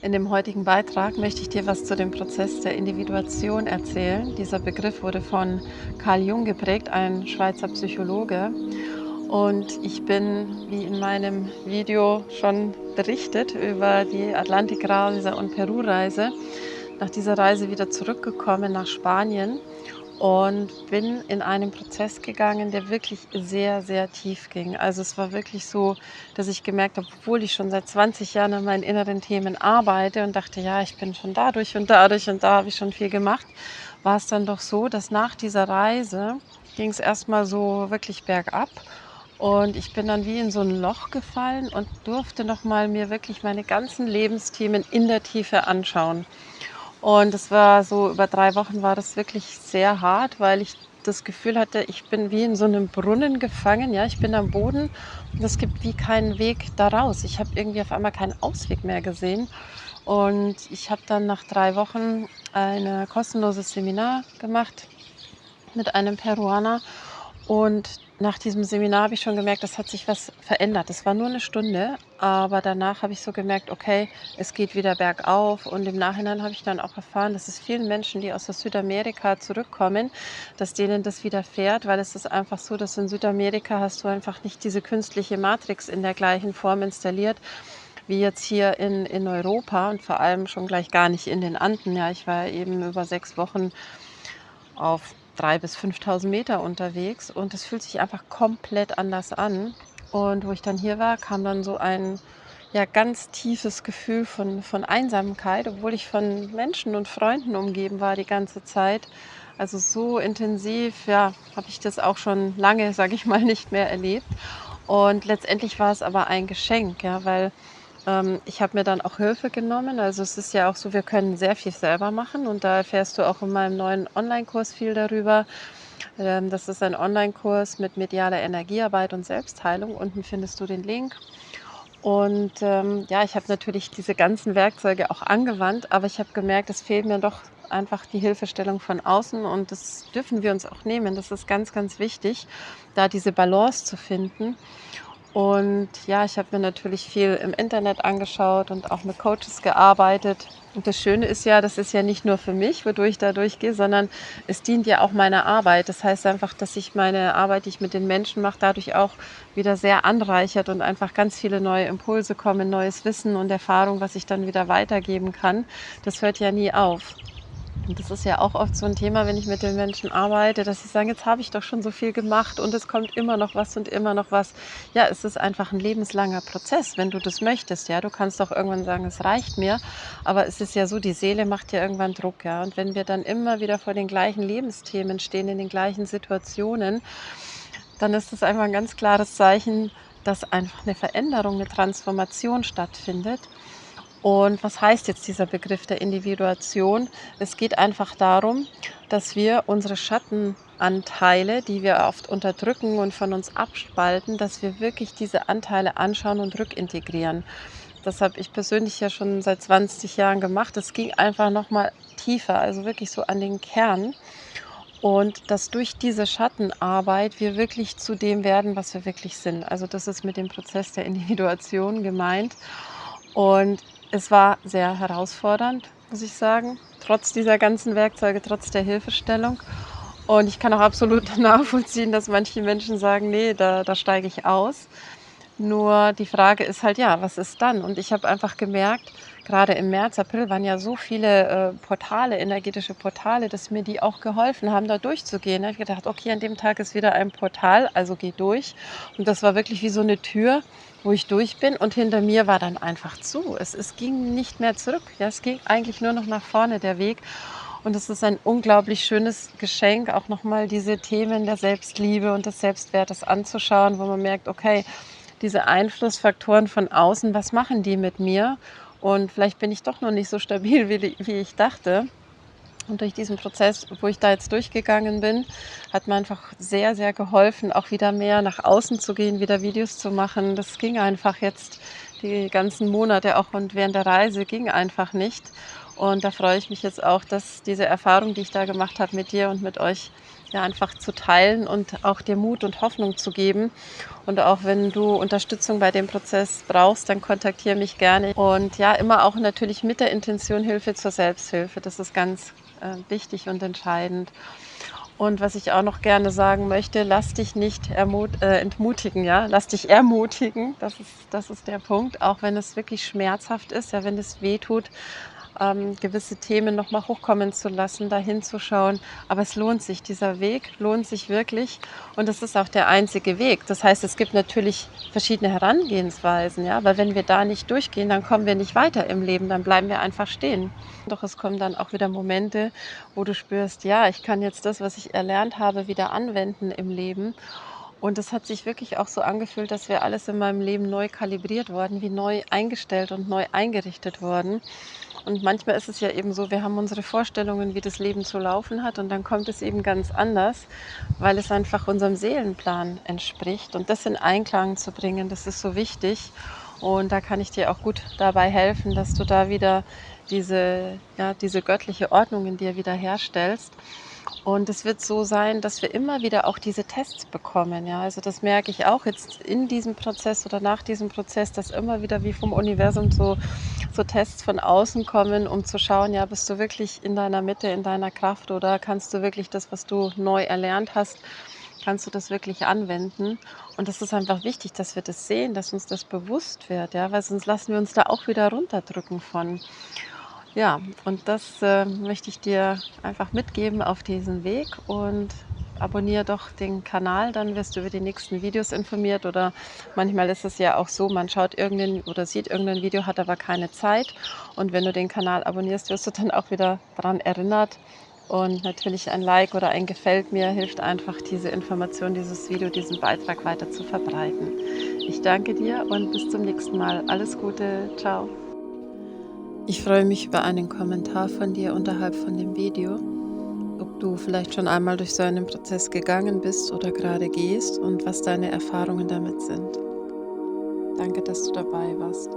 In dem heutigen Beitrag möchte ich dir was zu dem Prozess der Individuation erzählen. Dieser Begriff wurde von Carl Jung geprägt, ein Schweizer Psychologe. Und ich bin, wie in meinem Video schon berichtet, über die Atlantikreise und Peru-Reise, nach dieser Reise wieder zurückgekommen nach Spanien und bin in einen Prozess gegangen, der wirklich sehr, sehr tief ging. Also es war wirklich so, dass ich gemerkt habe, obwohl ich schon seit 20 Jahren an meinen inneren Themen arbeite und dachte, ja, ich bin schon dadurch und dadurch und da habe ich schon viel gemacht, war es dann doch so, dass nach dieser Reise ging es erstmal so wirklich bergab. Und ich bin dann wie in so ein Loch gefallen und durfte noch mal mir wirklich meine ganzen Lebensthemen in der Tiefe anschauen. Und es war so über 3 Wochen war das wirklich sehr hart, weil ich das Gefühl hatte, ich bin wie in so einem Brunnen gefangen, ja? Ich bin am Boden und es gibt wie keinen Weg da raus. Ich habe irgendwie auf einmal keinen Ausweg mehr gesehen. Und ich habe dann nach 3 Wochen ein kostenloses Seminar gemacht mit einem Peruaner. Und nach diesem Seminar habe ich schon gemerkt, es hat sich was verändert. Es war nur eine Stunde, aber danach habe ich so gemerkt, okay, es geht wieder bergauf. Und im Nachhinein habe ich dann auch erfahren, dass es vielen Menschen, die aus Südamerika zurückkommen, dass denen das widerfährt, weil es ist einfach so, dass in Südamerika hast du einfach nicht diese künstliche Matrix in der gleichen Form installiert wie jetzt hier in Europa und vor allem schon gleich gar nicht in den Anden. Ja, ich war eben über 6 Wochen auf 3 bis 5.000 Meter unterwegs und es fühlt sich einfach komplett anders an. Und wo ich dann hier war, kam dann so ein, ja, ganz tiefes Gefühl von Einsamkeit, obwohl ich von Menschen und Freunden umgeben war die ganze Zeit. Also, so intensiv, ja, habe ich das auch schon lange, sage ich mal, nicht mehr erlebt. Und letztendlich war es aber ein Geschenk, ja, weil ich habe mir dann auch Hilfe genommen. Also, es ist ja auch so, wir können sehr viel selber machen und da erfährst du auch in meinem neuen Onlinekurs viel darüber. Das ist ein Onlinekurs mit medialer Energiearbeit und Selbstheilung. Unten findest du den Link. Und, ja, ich habe natürlich diese ganzen Werkzeuge auch angewandt, aber ich habe gemerkt, es fehlt mir doch einfach die Hilfestellung von außen und das dürfen wir uns auch nehmen. Das ist ganz, ganz wichtig, da diese Balance zu finden. Und ja, ich habe mir natürlich viel im Internet angeschaut und auch mit Coaches gearbeitet. Und das Schöne ist ja, das ist ja nicht nur für mich, wodurch ich da durchgehe, sondern es dient ja auch meiner Arbeit. Das heißt einfach, dass sich meine Arbeit, die ich mit den Menschen mache, dadurch auch wieder sehr anreichert und einfach ganz viele neue Impulse kommen, neues Wissen und Erfahrung, was ich dann wieder weitergeben kann. Das hört ja nie auf. Und das ist ja auch oft so ein Thema, wenn ich mit den Menschen arbeite, dass sie sagen: „Jetzt habe ich doch schon so viel gemacht und es kommt immer noch was und immer noch was.“ Ja, es ist einfach ein lebenslanger Prozess, wenn du das möchtest, ja. Du kannst auch irgendwann sagen: „Es reicht mir“, aber es ist ja so, die Seele macht ja irgendwann Druck, ja. Und wenn wir dann immer wieder vor den gleichen Lebensthemen stehen, in den gleichen Situationen, dann ist das einfach ein ganz klares Zeichen, dass einfach eine Veränderung, eine Transformation stattfindet. Und was heißt jetzt dieser Begriff der Individuation? Es geht einfach darum, dass wir unsere Schattenanteile, die wir oft unterdrücken und von uns abspalten, dass wir wirklich diese Anteile anschauen und rückintegrieren. Das habe ich persönlich ja schon seit 20 Jahren gemacht. Es ging einfach noch mal tiefer, also wirklich so an den Kern. Und dass durch diese Schattenarbeit wir wirklich zu dem werden, was wir wirklich sind. Also das ist mit dem Prozess der Individuation gemeint. Und es war sehr herausfordernd, muss ich sagen, trotz dieser ganzen Werkzeuge, trotz der Hilfestellung. Und ich kann auch absolut nachvollziehen, dass manche Menschen sagen: „Nee, da steige ich aus.“ Nur die Frage ist halt, ja, was ist dann? Und ich habe einfach gemerkt, gerade im März, April waren ja so viele, Portale, energetische Portale, dass mir die auch geholfen haben, da durchzugehen. Da habe ich gedacht: „Okay, an dem Tag ist wieder ein Portal, also geh durch.“ Und das war wirklich wie so eine Tür, wo ich durch bin und hinter mir war dann einfach zu. Es ging nicht mehr zurück. Ja, es ging eigentlich nur noch nach vorne der Weg. Und es ist ein unglaublich schönes Geschenk, auch noch mal diese Themen der Selbstliebe und des Selbstwertes anzuschauen, wo man merkt: „Okay, diese Einflussfaktoren von außen, was machen die mit mir? Und vielleicht bin ich doch noch nicht so stabil, wie ich dachte.“ Und durch diesen Prozess, wo ich da jetzt durchgegangen bin, hat mir einfach sehr, sehr geholfen, auch wieder mehr nach außen zu gehen, wieder Videos zu machen. Das ging einfach jetzt die ganzen Monate auch und während der Reise ging einfach nicht. Und da freue ich mich jetzt auch, dass diese Erfahrung, die ich da gemacht habe mit dir und mit euch, ja, einfach zu teilen und auch dir Mut und Hoffnung zu geben. Und auch wenn du Unterstützung bei dem Prozess brauchst, dann kontaktiere mich gerne. Und ja, immer auch natürlich mit der Intention Hilfe zur Selbsthilfe. Das ist ganz, wichtig und entscheidend. Und was ich auch noch gerne sagen möchte, lass dich nicht entmutigen, ja? Lass dich ermutigen, das ist der Punkt, auch wenn es wirklich schmerzhaft ist, ja, wenn es wehtut, gewisse Themen noch mal hochkommen zu lassen, da hinzuschauen. Aber es lohnt sich. Dieser Weg lohnt sich wirklich und es ist auch der einzige Weg. Das heißt, es gibt natürlich verschiedene Herangehensweisen, ja, weil wenn wir da nicht durchgehen, dann kommen wir nicht weiter im Leben, dann bleiben wir einfach stehen. Doch es kommen dann auch wieder Momente, wo du spürst: „Ja, ich kann jetzt das, was ich erlernt habe, wieder anwenden im Leben.“ Und es hat sich wirklich auch so angefühlt, dass wir alles in meinem Leben neu kalibriert worden, wie neu eingestellt und neu eingerichtet worden. Und manchmal ist es ja eben so, wir haben unsere Vorstellungen, wie das Leben zu laufen hat und dann kommt es eben ganz anders, weil es einfach unserem Seelenplan entspricht. Und das in Einklang zu bringen, das ist so wichtig. Und da kann ich dir auch gut dabei helfen, dass du da wieder diese göttliche Ordnung in dir wiederherstellst. Und es wird so sein, dass wir immer wieder auch diese Tests bekommen, ja. Also, das merke ich auch jetzt in diesem Prozess oder nach diesem Prozess, dass immer wieder wie vom Universum so Tests von außen kommen, um zu schauen, ja, bist du wirklich in deiner Mitte, in deiner Kraft oder kannst du wirklich das, was du neu erlernt hast, kannst du das wirklich anwenden? Und das ist einfach wichtig, dass wir das sehen, dass uns das bewusst wird, ja, weil sonst lassen wir uns da auch wieder runterdrücken von. Ja, und das, möchte ich dir einfach mitgeben auf diesen Weg und abonniere doch den Kanal, dann wirst du über die nächsten Videos informiert oder manchmal ist es ja auch so, man schaut irgendein oder sieht irgendein Video, hat aber keine Zeit und wenn du den Kanal abonnierst, wirst du dann auch wieder dran erinnert und natürlich ein Like oder ein Gefällt mir hilft einfach, diese Information, dieses Video, diesen Beitrag weiter zu verbreiten. Ich danke dir und bis zum nächsten Mal. Alles Gute. Ciao. Ich freue mich über einen Kommentar von dir unterhalb von dem Video, ob du vielleicht schon einmal durch so einen Prozess gegangen bist oder gerade gehst und was deine Erfahrungen damit sind. Danke, dass du dabei warst.